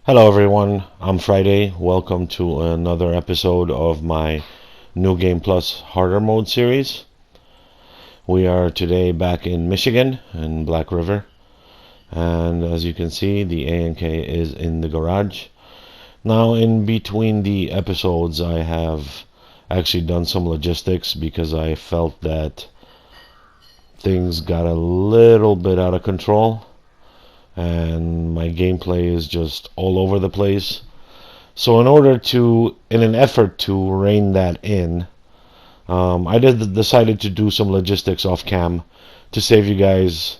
Hello everyone, I'm Friday. Welcome to another episode of my New Game Plus Harder Mode series. We are today back in Michigan, in Black River. And as you can see, the A&K is in the garage. Now, in between the episodes, I have actually done some logistics because I felt that things got a little bit out of control. And my gameplay is just all over the place. So in an effort to rein that in, I decided to do some logistics off cam to save you guys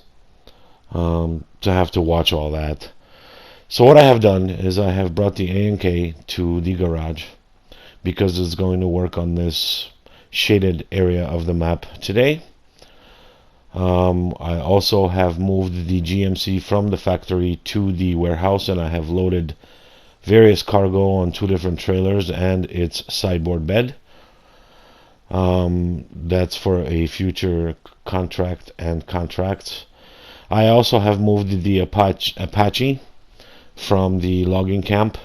to have to watch all that. So what I have done is I have brought the A&K to the garage because it's going to work on this shaded area of the map today. I also have moved the GMC from the factory to the warehouse, and I have loaded various cargo on two different trailers and its sideboard bed. That's for a future contract and contracts. I also have moved the Apache from the logging camp.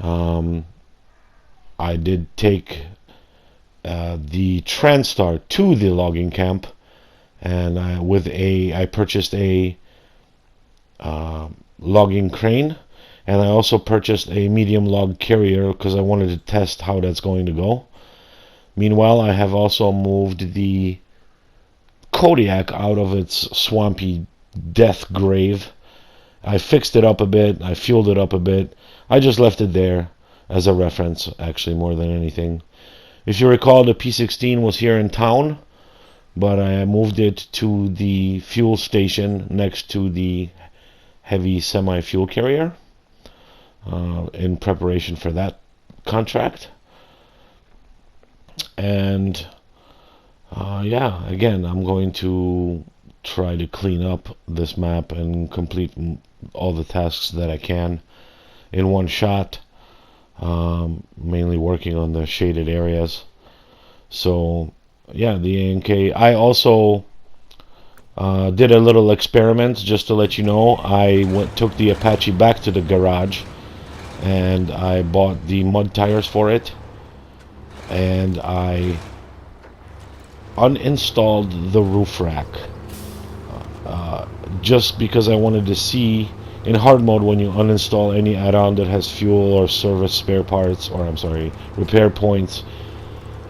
I did take the TranStar to the logging camp, and I purchased a logging crane, and I also purchased a medium log carrier because I wanted to test how that's going to go. Meanwhile, I have also moved the Kodiak out of its swampy death grave. I fixed it up a bit, I fueled it up a bit. I just left it there as a reference, actually, more than anything. If you recall, the P16 was here in town, but I moved it to the fuel station next to the heavy semi-fuel carrier in preparation for that contract. And yeah, again, I'm going to try to clean up this map and complete all the tasks that I can in one shot, mainly working on the shaded areas. So yeah, the A&K. I also did a little experiment just to let you know. I took the Apache back to the garage and I bought the mud tires for it, and I uninstalled the roof rack just because I wanted to see in hard mode when you uninstall any add-on that has fuel or service spare parts, or I'm sorry, repair points,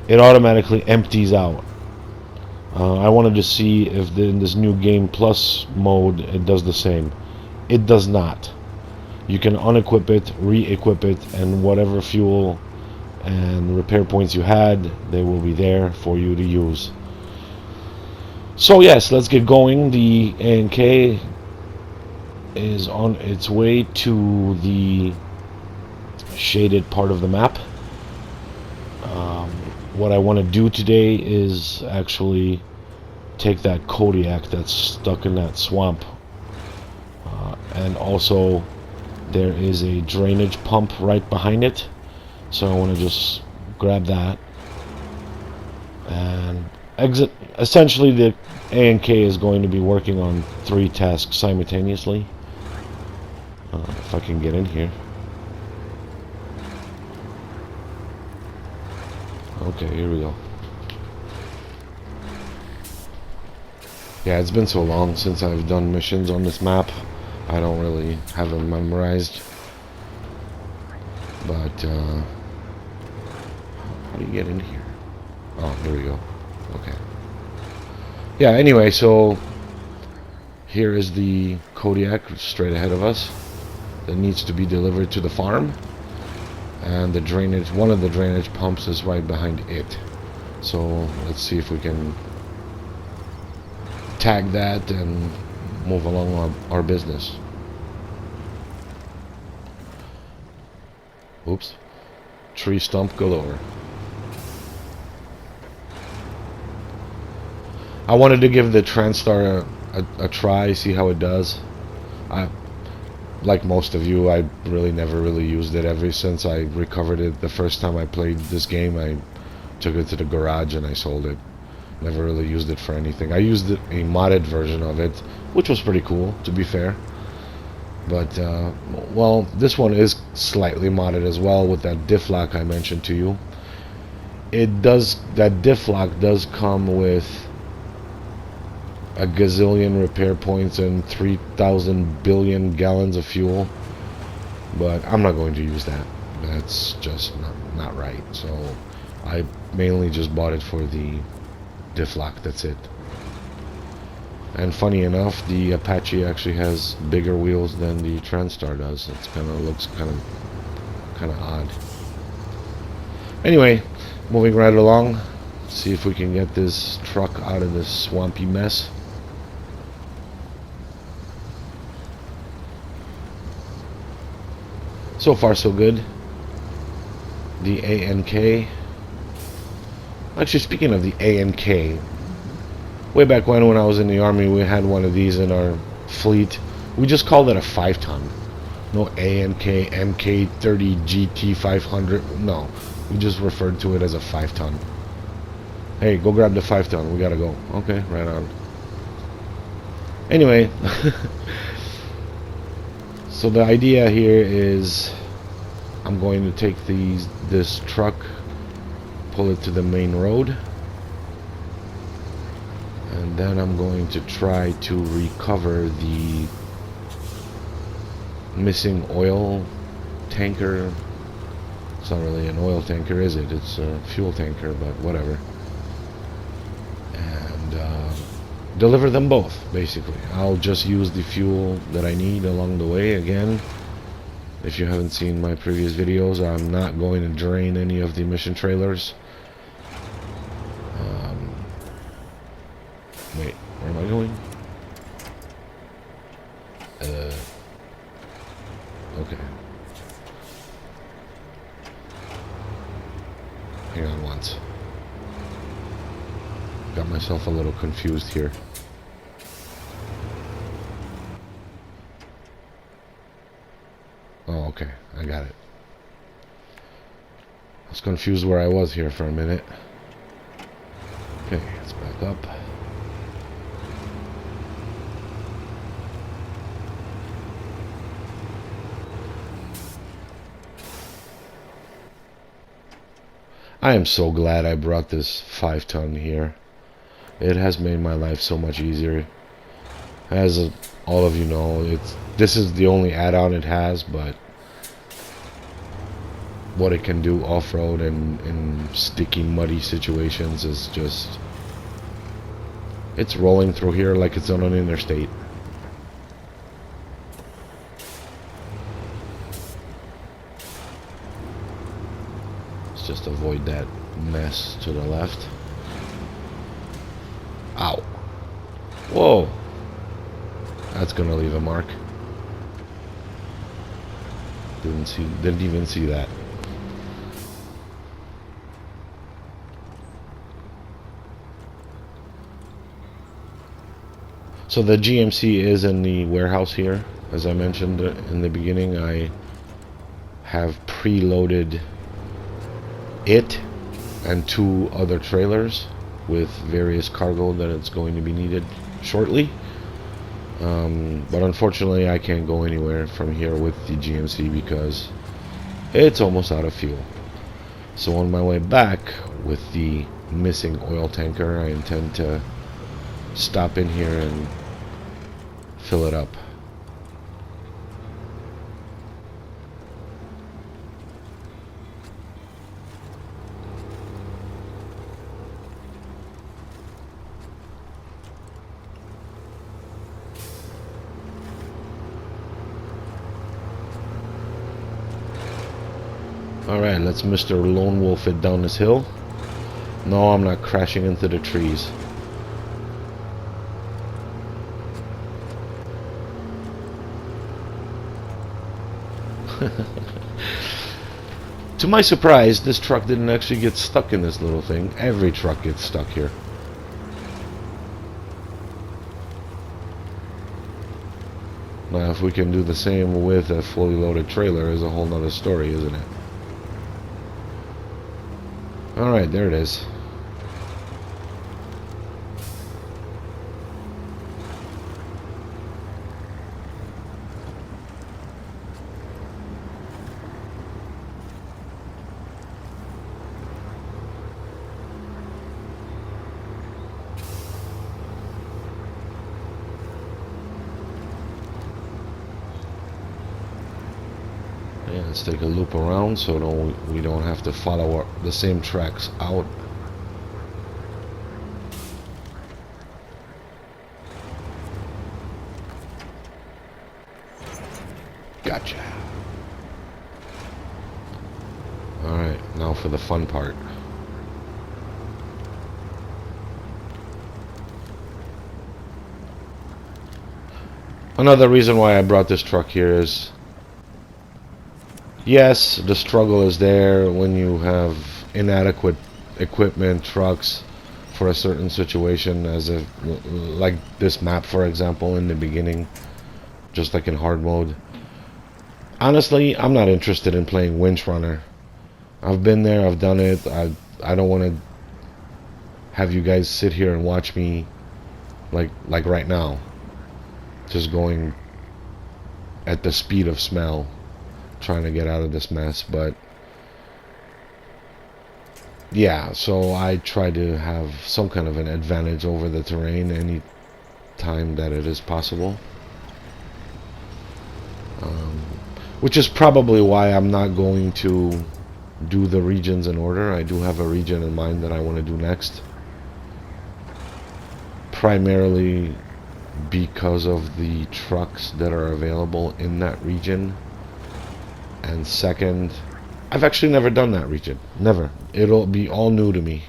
it automatically empties out. I wanted to see if in this new Game Plus mode it does the same. It does not. You can unequip it, re-equip it, and whatever fuel and repair points you had, they will be there for you to use. So yes, let's get going. The A&K is on its way to the shaded part of the map. What I want to do today is actually take that Kodiak that's stuck in that swamp, and also there is a drainage pump right behind it, so I want to just grab that and exit. Essentially, the A&K is going to be working on 3 tasks simultaneously. If I can get in here. Okay, here we go. Yeah, it's been so long since I've done missions on this map. I don't really have them memorized. But, how do you get in here? Oh, here we go. Okay. Yeah, anyway, so here is the Kodiak straight ahead of us that needs to be delivered to the farm. And the drainage, one of the drainage pumps is right behind it. So let's see if we can tag that and move along our business. Oops. Tree stump galore. I wanted to give the TranStar a try, see how it does. Like most of you, I never really used it. Ever since I recovered it the first time I played this game, I took it to the garage and I sold it. Never really used it for anything. I used a modded version of it, which was pretty cool, to be fair. But, well, this one is slightly modded as well with that diff lock I mentioned to you. That diff lock does come with a gazillion repair points and 3,000 billion gallons of fuel. But I'm not going to use that. That's just not right. So I mainly just bought it for the diff lock, that's it. And funny enough, the Apache actually has bigger wheels than the Transstar does. It looks kind of odd. Anyway, moving right along. See if we can get this truck out of this swampy mess. So far so good. The ANK. Actually, speaking of the ANK, way back when I was in the Army, we had one of these in our fleet. We just called it a 5-ton. No ANK, MK30, GT 500. No, we just referred to it as a 5-ton. Hey, go grab the 5-ton. We gotta go. Okay, right on. Anyway, so the idea here is I'm going to take this truck, pull it to the main road, and then I'm going to try to recover the missing oil tanker. It's not really an oil tanker, is it? It's a fuel tanker, but whatever. And deliver them both, basically. I'll just use the fuel that I need along the way. Again, if you haven't seen my previous videos, I'm not going to drain any of the mission trailers. Wait, where am I going? Okay. Hang on once. Got myself a little confused here. Oh, okay. I got it. I was confused where I was here for a minute. Okay, let's back up. I am so glad I brought this 5-ton here. It has made my life so much easier. As all of you know, this is the only add-on it has, but what it can do off-road and in sticky, muddy situations is just... It's rolling through here like it's on an interstate. Let's just avoid that mess to the left. Ow. Whoa. That's gonna leave a mark. Didn't even see that. So the GMC is in the warehouse here. As I mentioned in the beginning, I have preloaded it and 2 other trailers with various cargo that it's going to be needed shortly. But unfortunately I can't go anywhere from here with the GMC because it's almost out of fuel. So on my way back with the missing oil tanker, I intend to stop in here and fill it up. Alright, let's Mr. Lone Wolf it down this hill. No, I'm not crashing into the trees. To my surprise, this truck didn't actually get stuck in this little thing. Every truck gets stuck here. Now, if we can do the same with a fully loaded trailer, is a whole nother story, isn't it? Alright, there it is. Yeah, let's take a loop around so we don't have to follow the same tracks out. Gotcha. Alright, now for the fun part. Another reason why I brought this truck here is, yes, the struggle is there when you have inadequate equipment, trucks for a certain situation, as if, like this map for example, in the beginning, just like in hard mode. Honestly, I'm not interested in playing SnowRunner. I've been there, I've done it. I don't want to have you guys sit here and watch me like right now, just going at the speed of smell, trying to get out of this mess. But yeah, so I try to have some kind of an advantage over the terrain any time that it is possible, which is probably why I'm not going to do the regions in order. I do have a region in mind that I want to do next, primarily because of the trucks that are available in that region, and second, I've actually never done that region. Never. It'll be all new to me.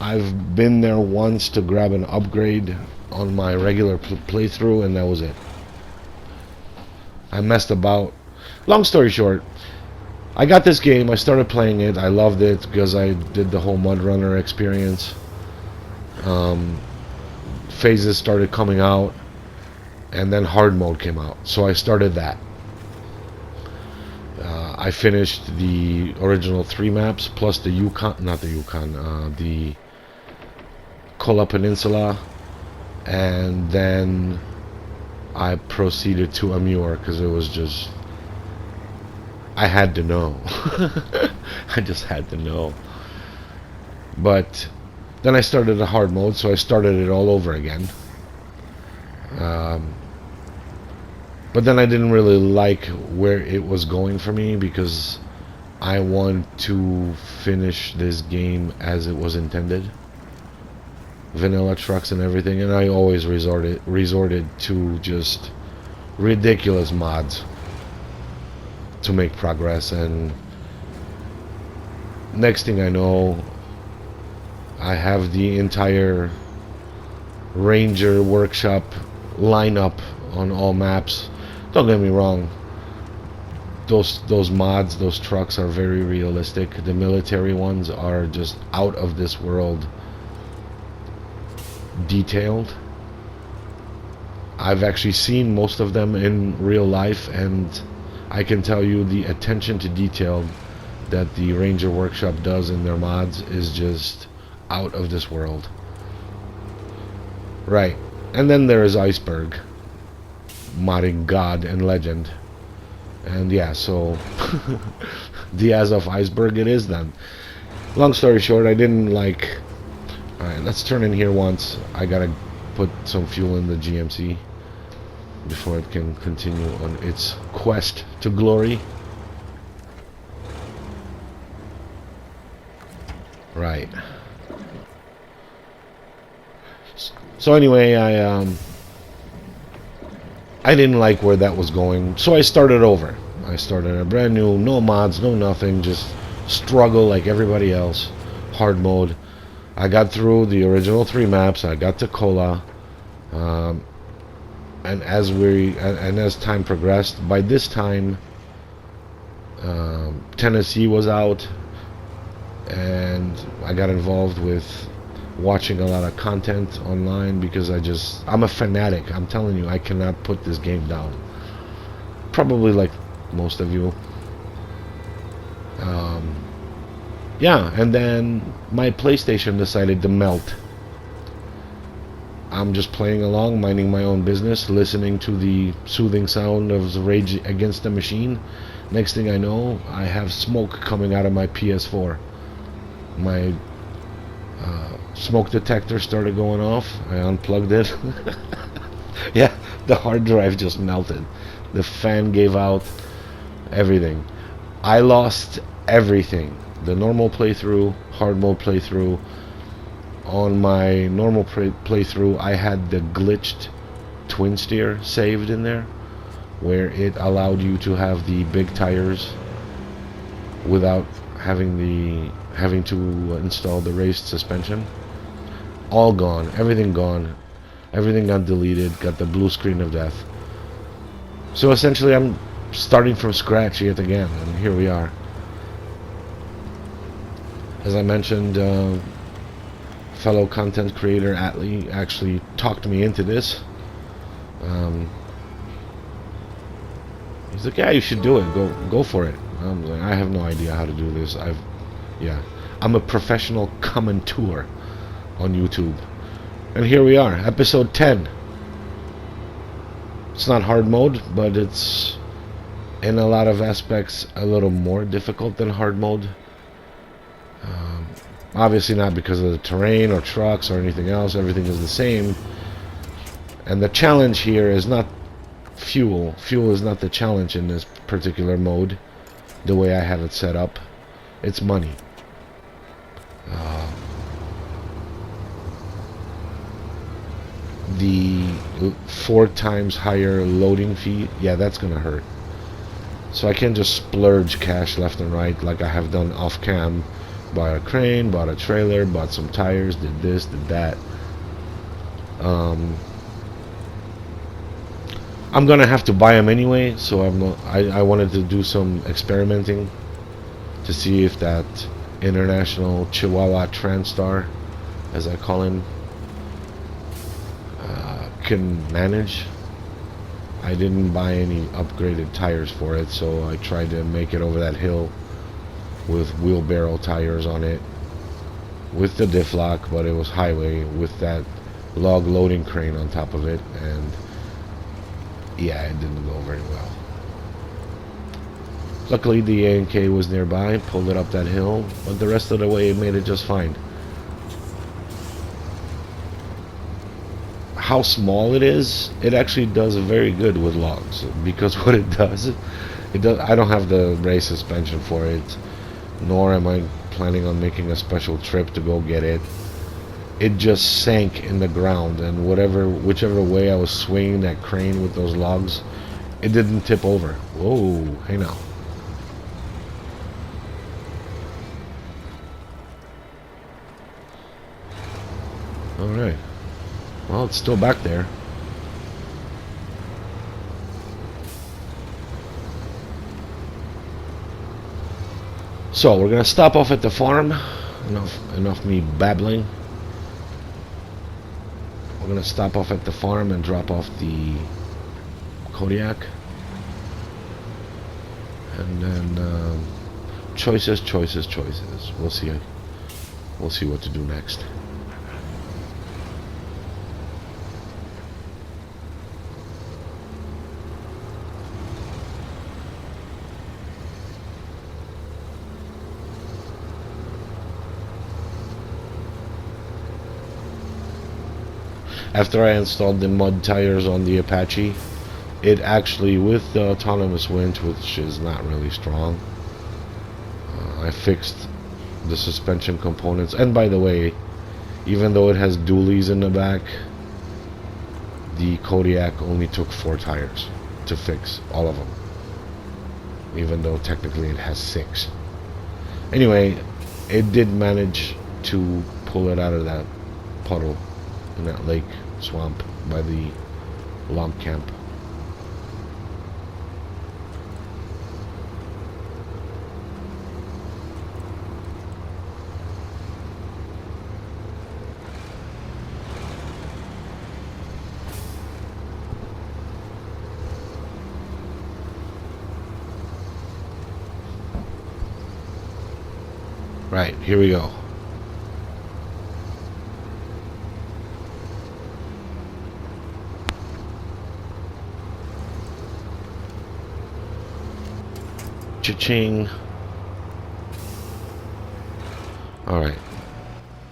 I've been there once to grab an upgrade on my regular playthrough, and that was it. I messed about. Long story short, I got this game, I started playing it, I loved it because I did the whole SnowRunner experience. Phases started coming out, and then hard mode came out, so I started that. I finished the original 3 maps plus the the Kola Peninsula, and then I proceeded to Amur because it was just, I had to know. I just had to know. But then I started the hard mode, so I started it all over again. But then I didn't really like where it was going for me, because I want to finish this game as it was intended. Vanilla trucks and everything, and I always resorted to just ridiculous mods to make progress. And next thing I know, I have the entire Ranger Workshop lineup on all maps. Don't get me wrong, those mods, those trucks are very realistic. The military ones are just out of this world detailed. I've actually seen most of them in real life, and I can tell you the attention to detail that the Ranger Workshop does in their mods is just out of this world. Right, and then there is Iceberg, modding God and Legend, and yeah, so Diaz of Iceberg it is then. Long story short, I didn't like. Alright, let's turn in here once. I gotta put some fuel in the GMC before it can continue on its quest to glory. Right. So anyway, I didn't like where that was going, so I started over. I started a brand new, no mods, no nothing, just struggle like everybody else. Hard mode. I got through the original 3 maps. I got to Kola, and as time progressed, by this time Tennessee was out, and I got involved with watching a lot of content online because I'm a fanatic. I'm telling you, I cannot put this game down. Probably like most of you. Yeah, and then my PlayStation decided to melt. I'm just playing along, minding my own business, listening to the soothing sound of the Rage Against the Machine. Next thing I know, I have smoke coming out of my PS4. My smoke detector started going off. I unplugged it. Yeah, the hard drive just melted. The fan gave out, everything. I lost everything. The normal playthrough, hard mode playthrough. On my normal playthrough, I had the glitched twin steer saved in there, where it allowed you to have the big tires without having to install the raised suspension. All gone, everything gone, everything got deleted, got the blue screen of death. So essentially I'm starting from scratch yet again, and here we are. As I mentioned, fellow content creator Atlee actually talked me into this. He's like, yeah, you should do it. Go for it. I'm like, I have no idea how to do this. I'm a professional commentator on YouTube. And here we are, episode 10. It's not hard mode, but it's in a lot of aspects a little more difficult than hard mode. Obviously not because of the terrain or trucks or anything else. Everything is the same. And the challenge here is not fuel. Fuel is not the challenge in this particular mode, the way I have it set up. It's money. The 4 times higher loading fee, yeah, that's gonna hurt. So I can't just splurge cash left and right like I have done off cam. Bought a crane, bought a trailer, bought some tires, did this, did that. I'm gonna have to buy them anyway, so I wanted to do some experimenting to see if that international Chihuahua Transtar, as I call him, can manage. I didn't buy any upgraded tires for it, so I tried to make it over that hill with wheelbarrow tires on it, with the diff lock, but it was highway with that log loading crane on top of it, and yeah, it didn't go very well. Luckily the A&K was nearby, pulled it up that hill, but the rest of the way it made it just fine. How small it is, it actually does very good with logs, because what it does, I don't have the race suspension for it, nor am I planning on making a special trip to go get it. It just sank in the ground, and whichever way I was swinging that crane with those logs, it didn't tip over. Whoa, hey now. Alright. Well, it's still back there. So, we're gonna stop off at the farm. Enough me babbling. We're gonna stop off at the farm and drop off the Kodiak. And then, choices. We'll see what to do next. After I installed the mud tires on the Apache, it actually, with the autonomous winch, which is not really strong, I fixed the suspension components. And by the way, even though it has dualies in the back, the Kodiak only took 4 tires to fix all of them, even though technically it has 6. Anyway, it did manage to pull it out of that puddle in that lake swamp by the lump camp. Right, here we go. Cha-ching. Alright.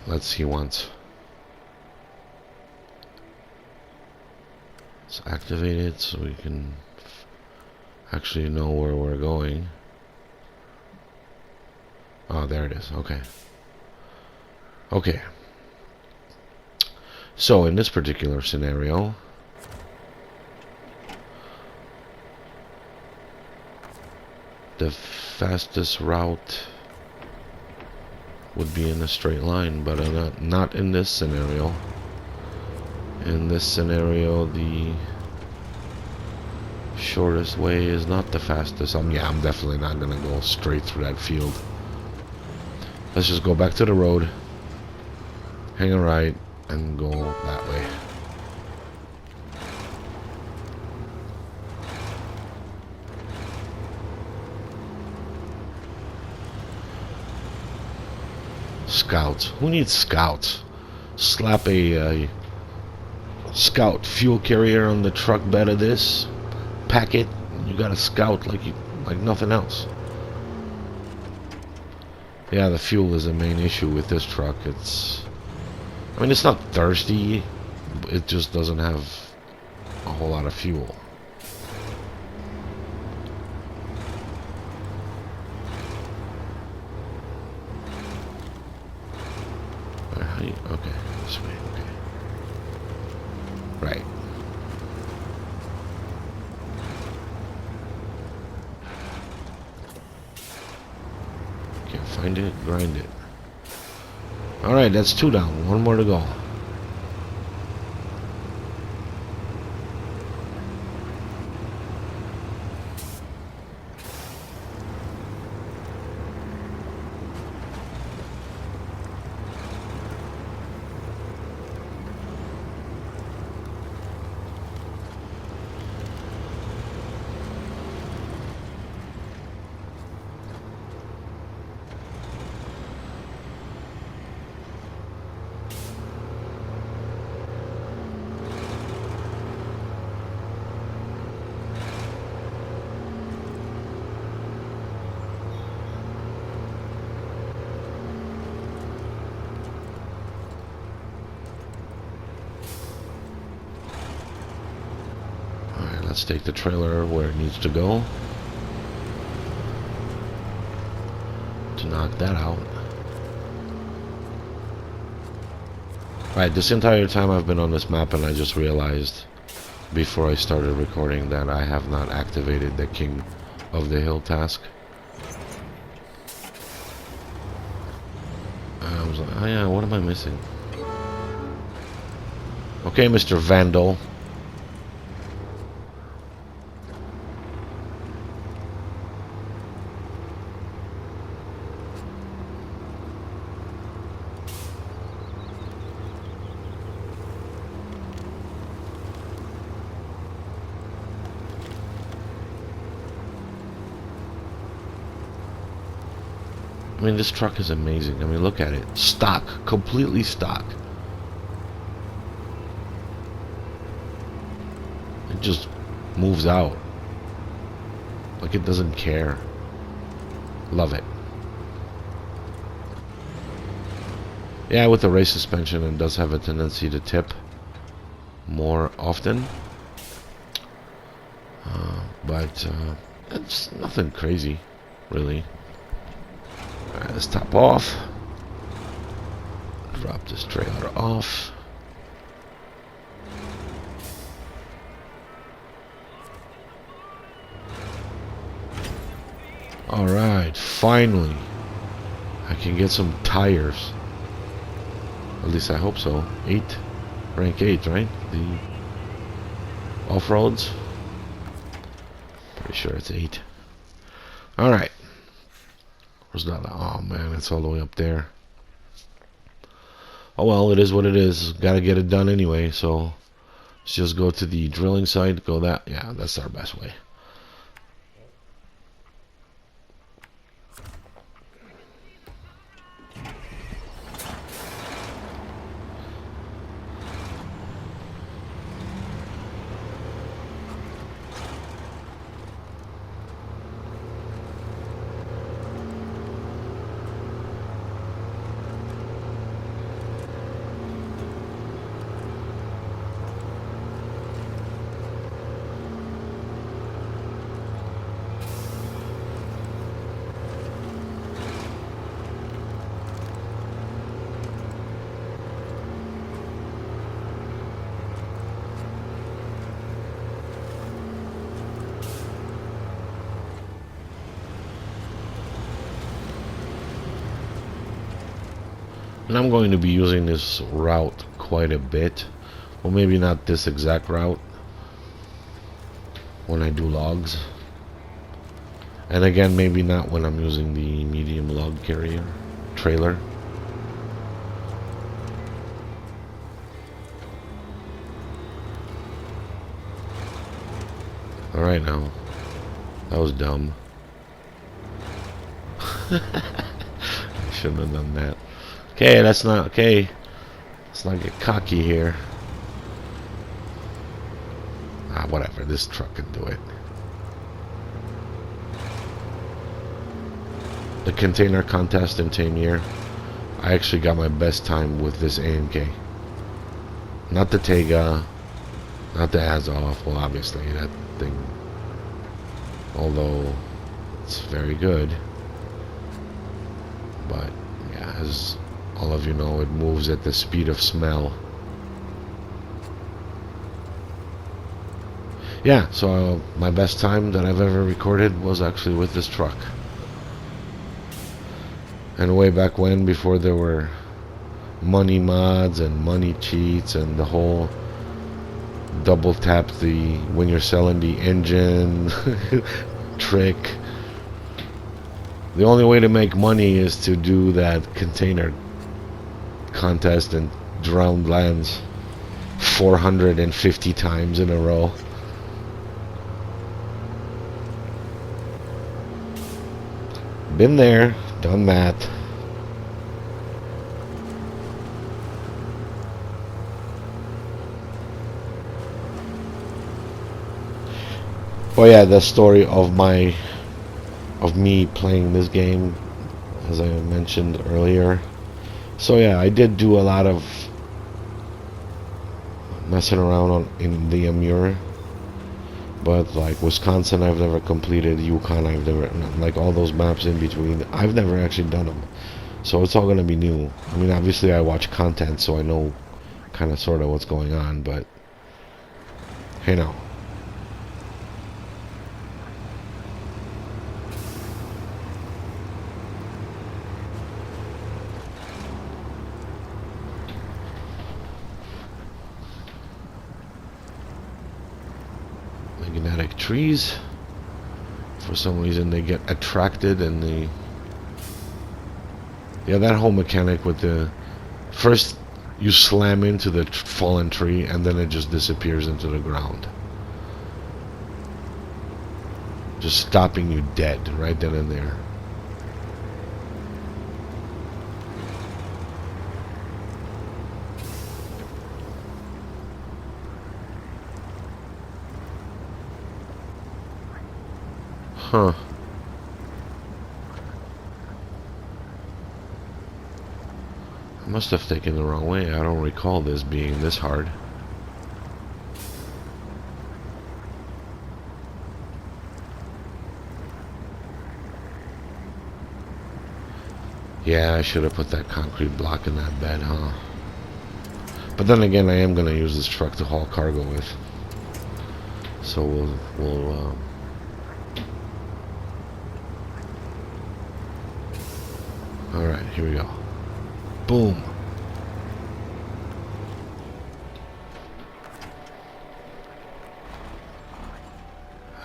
Let's see once. Let's activate it so we can actually know where we're going. Oh, there it is. Okay. Okay. So, in this particular scenario, the fastest route would be in a straight line, but not in this scenario. In this scenario, the shortest way is not the fastest. Yeah, I'm definitely not gonna go straight through that field. Let's just go back to the road, hang a right, and go that way. Scouts. Who needs scouts? Slap a scout fuel carrier on the truck bed of this, pack it, you got a scout like nothing else. Yeah, the fuel is the main issue with this truck. I mean, it's not thirsty, it just doesn't have a whole lot of fuel. Okay, this way, okay. Right. Can't find it, grind it. Alright, that's 2 down, 1 more to go. Let's take the trailer where it needs to go to knock that out. Right, this entire time I've been on this map, and I just realized before I started recording that I have not activated the King of the Hill task. I was like, oh yeah, what am I missing? Okay, Mr. Vandal. I mean, this truck is amazing. I mean, look at it. Stock. Completely stock. It just moves out. Like it doesn't care. Love it. Yeah, with the race suspension, it does have a tendency to tip more often. But it's nothing crazy, really. Alright, let's top off. Drop this trailer off. Alright, finally. I can get some tires. At least I hope so. 8. Rank 8, right? The off-roads. Pretty sure it's 8. Alright. Where's that? Oh man, it's all the way up there. Oh well, it is what it is. Gotta get it done anyway, so let's just go to the drilling site, go that. Yeah, that's our best way. And I'm going to be using this route quite a bit. Well, maybe not this exact route when I do logs. And again, maybe not when I'm using the medium log carrier trailer. Alright now. That was dumb. Shouldn't have done that. Okay, that's not okay. Let's not get cocky here. Ah, whatever. This truck can do it. The container contest in Tamier, I actually got my best time with this AMK. Not the Tega, not the Azov. Well, obviously that thing, although it's very good, but yeah, as all of you know, it moves at the speed of smell. Yeah, so my best time that I've ever recorded was actually with this truck. And way back when, before there were money mods and money cheats and the whole double tap the when you're selling the engine trick, the only way to make money is to do that container contest and drown lands 450 times in a row. Been there, done that. Oh yeah, the story of me playing this game, as I mentioned earlier. So yeah, I did do a lot of messing around in the Amur, but like Wisconsin I've never completed, Yukon I've never, like all those maps in between, I've never actually done them. So it's all gonna be new. I mean, obviously I watch content, so I know kind of sort of what's going on, but hey now. Magnetic trees. For some reason they get attracted and they... Yeah, that whole mechanic with the... First you slam into the fallen tree and then it just disappears into the ground. Just stopping you dead right then and there. Huh. I must have taken the wrong way. I don't recall this being this hard. Yeah, I should have put that concrete block in that bed, huh? But then again, I am going to use this truck to haul cargo with. So we'll Alright, here we go. Boom.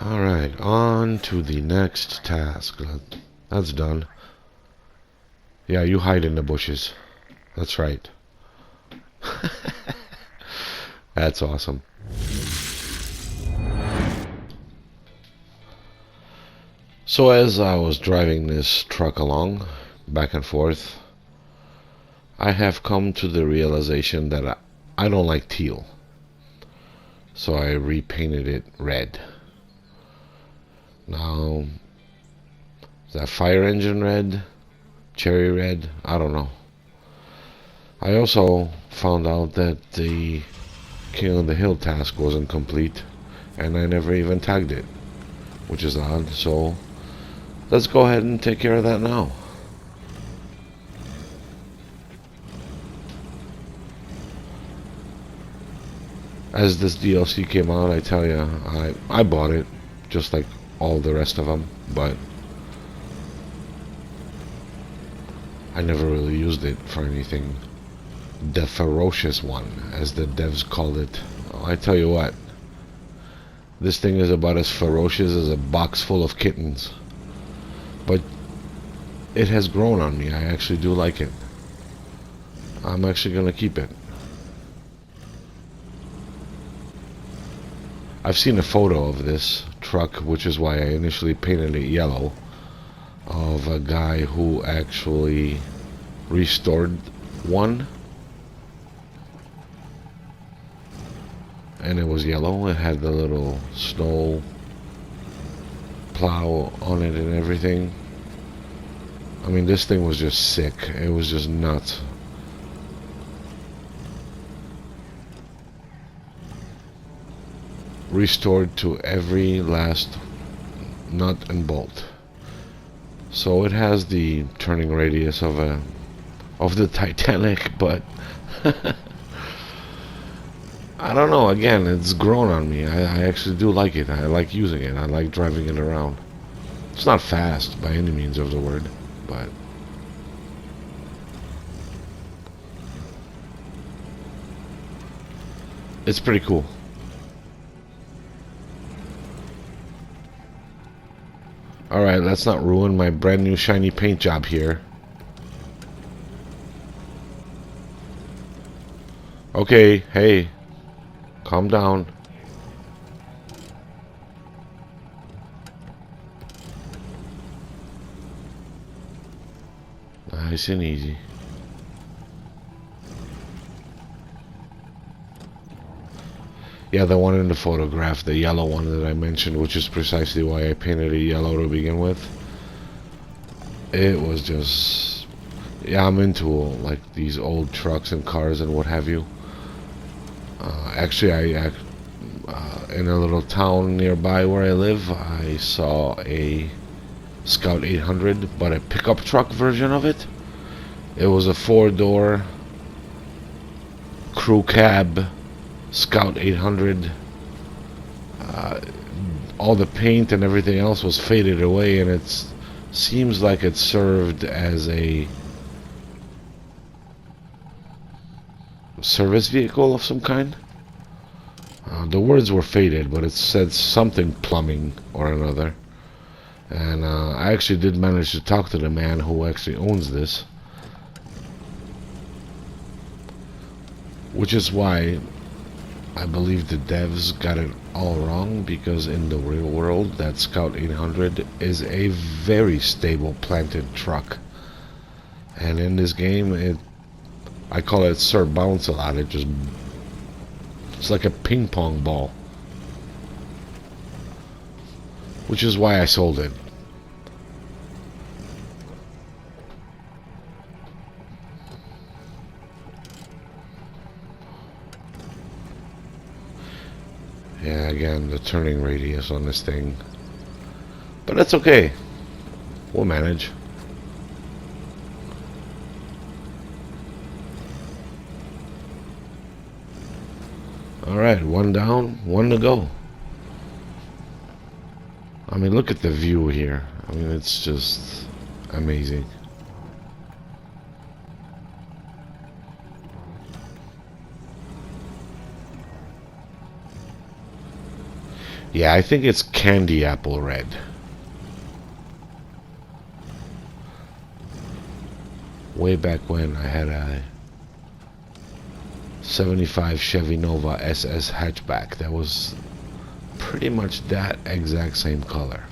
Alright, on to the next task. That's done. Yeah, you hide in the bushes. That's right. That's awesome. So as I was driving this truck along, back and forth, I have come to the realization that I don't like teal. So I repainted it red. Now, is that fire engine red? Cherry red? I don't know. I also found out that the King of the Hill task wasn't complete, and I never even tagged it, which is odd. So let's go ahead and take care of that now. As this DLC came out, I tell you, I bought it, just like all the rest of them, but I never really used it for anything. The ferocious one, as the devs called it. Oh, I tell you what, this thing is about as ferocious as a box full of kittens. But it has grown on me. I actually do like it. I'm actually gonna keep it. I've seen a photo of this truck, which is why I initially painted it yellow, of a guy who actually restored one, and it was yellow. It had the little snow plow on it and everything. I mean, this thing was just sick. It was just nuts. Restored to every last nut and bolt. So it has the turning radius of the Titanic, but I don't know. Again, it's grown on me. I actually do like it. I like using it. I like driving it around. It's not fast by any means of the word, but it's pretty cool. Alright, let's not ruin my brand new shiny paint job here. Okay, hey, calm down. Nice and easy. Yeah, the one in the photograph, the yellow one that I mentioned, which is precisely why I painted it yellow to begin with. It was just... yeah, I'm into like these old trucks and cars and what have you. Actually, in a little town nearby where I live, I saw a Scout 800, but a pickup truck version of it. It was a 4-door crew cab Scout 800. All the paint and everything else was faded away, and it seems like it served as a service vehicle of some kind. The words were faded, but it said something plumbing or another. And I actually did manage to talk to the man who actually owns this, which is why I believe the devs got it all wrong, because in the real world that Scout 800 is a very stable planted truck, and in this game I call it Sir Bounce a lot. It's like a ping pong ball, which is why I sold it. Yeah, again, the turning radius on this thing. But that's okay. We'll manage. Alright, one down, one to go. I mean, look at the view here. I mean, it's just amazing. Yeah, I think it's candy apple red. Way back when I had a 75 Chevy Nova SS hatchback that was pretty much that exact same color.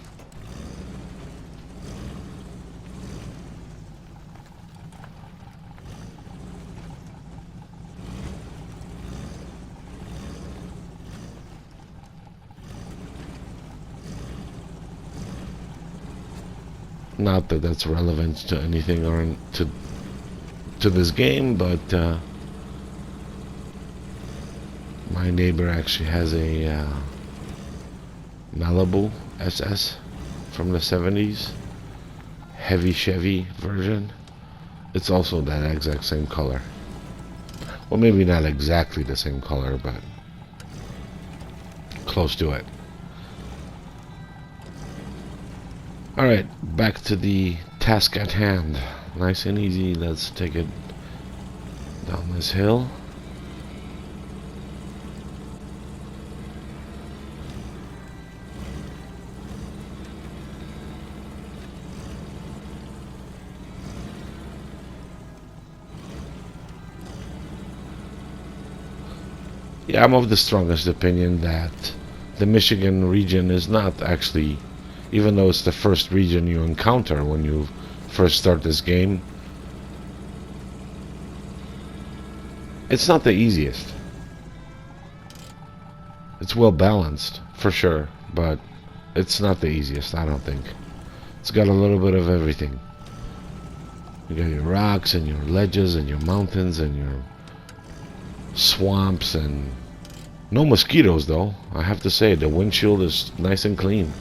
Not that that's relevant to anything or to this game, but my neighbor actually has a Malibu SS from the 70s, heavy Chevy version. It's also that exact same color. Well, maybe not exactly the same color, but close to it. Alright, back to the task at hand. nice and easy. Let's take it down this hill. Yeah, I'm of the strongest opinion that the Michigan region is not actually, even though it's the first region you encounter when you first start this game, it's not the easiest. It's well balanced, for sure, but it's not the easiest, I don't think. It's got a little bit of everything. You got your rocks and your ledges and your mountains and your swamps, and no mosquitoes though. I have to say the windshield is nice and clean,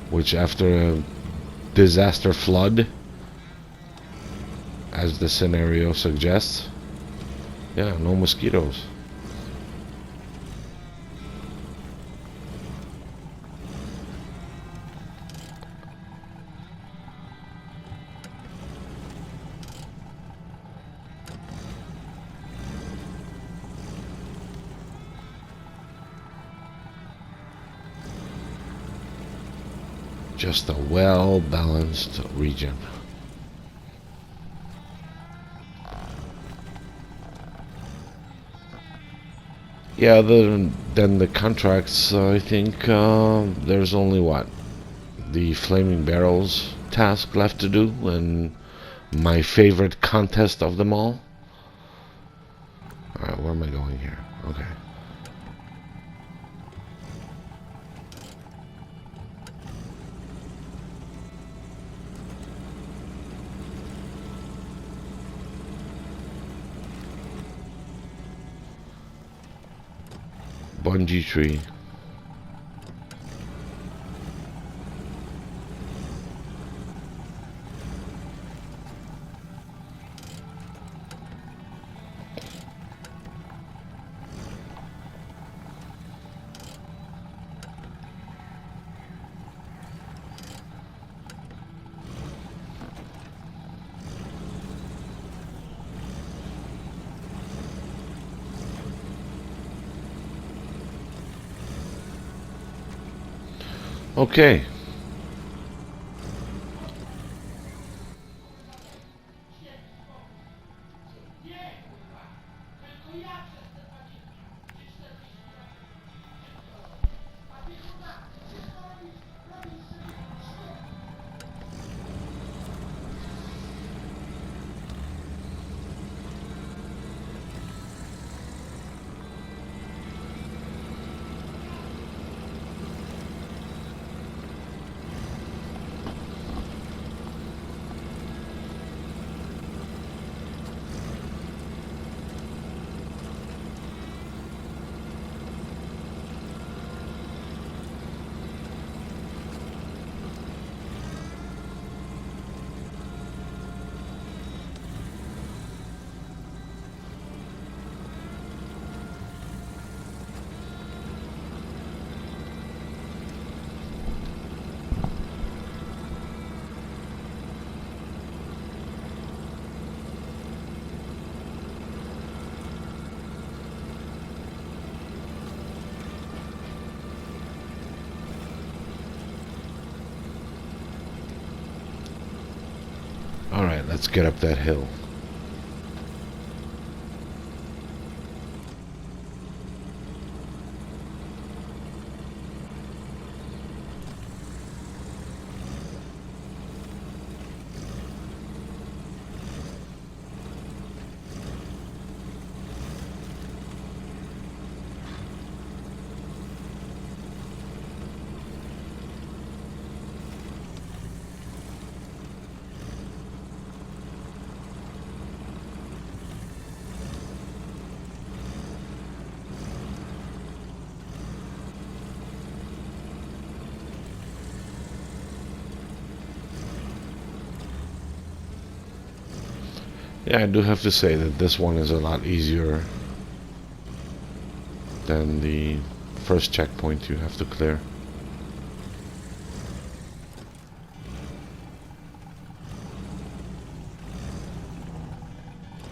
which after a disaster flood, as the scenario suggests, yeah, no mosquitoes. Just a well-balanced region. Yeah, other than the contracts, I think there's only what? The Flaming Barrels task left to do, and my favorite contest of them all. Alright, where am I going here? Okay. Bungee tree. Okay. Alright, let's get up that hill. Yeah, I do have to say that this one is a lot easier than the first checkpoint you have to clear.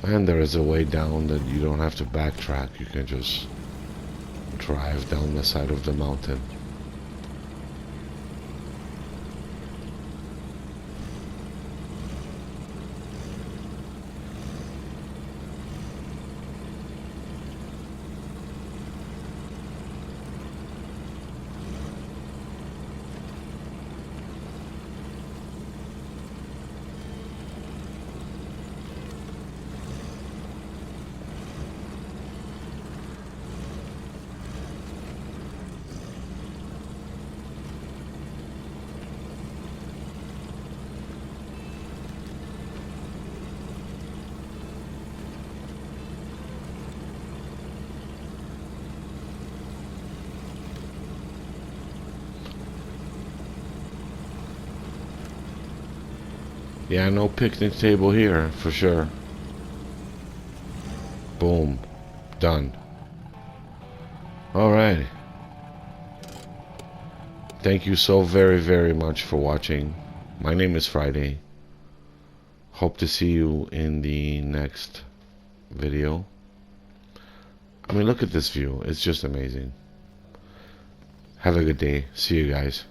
And there is a way down that you don't have to backtrack. You can just drive down the side of the mountain. Yeah, no picnic table here, for sure. Boom. Done. Alright. Thank you so very, very much for watching. My name is Friday. Hope to see you in the next video. I mean, look at this view. It's just amazing. Have a good day. See you guys.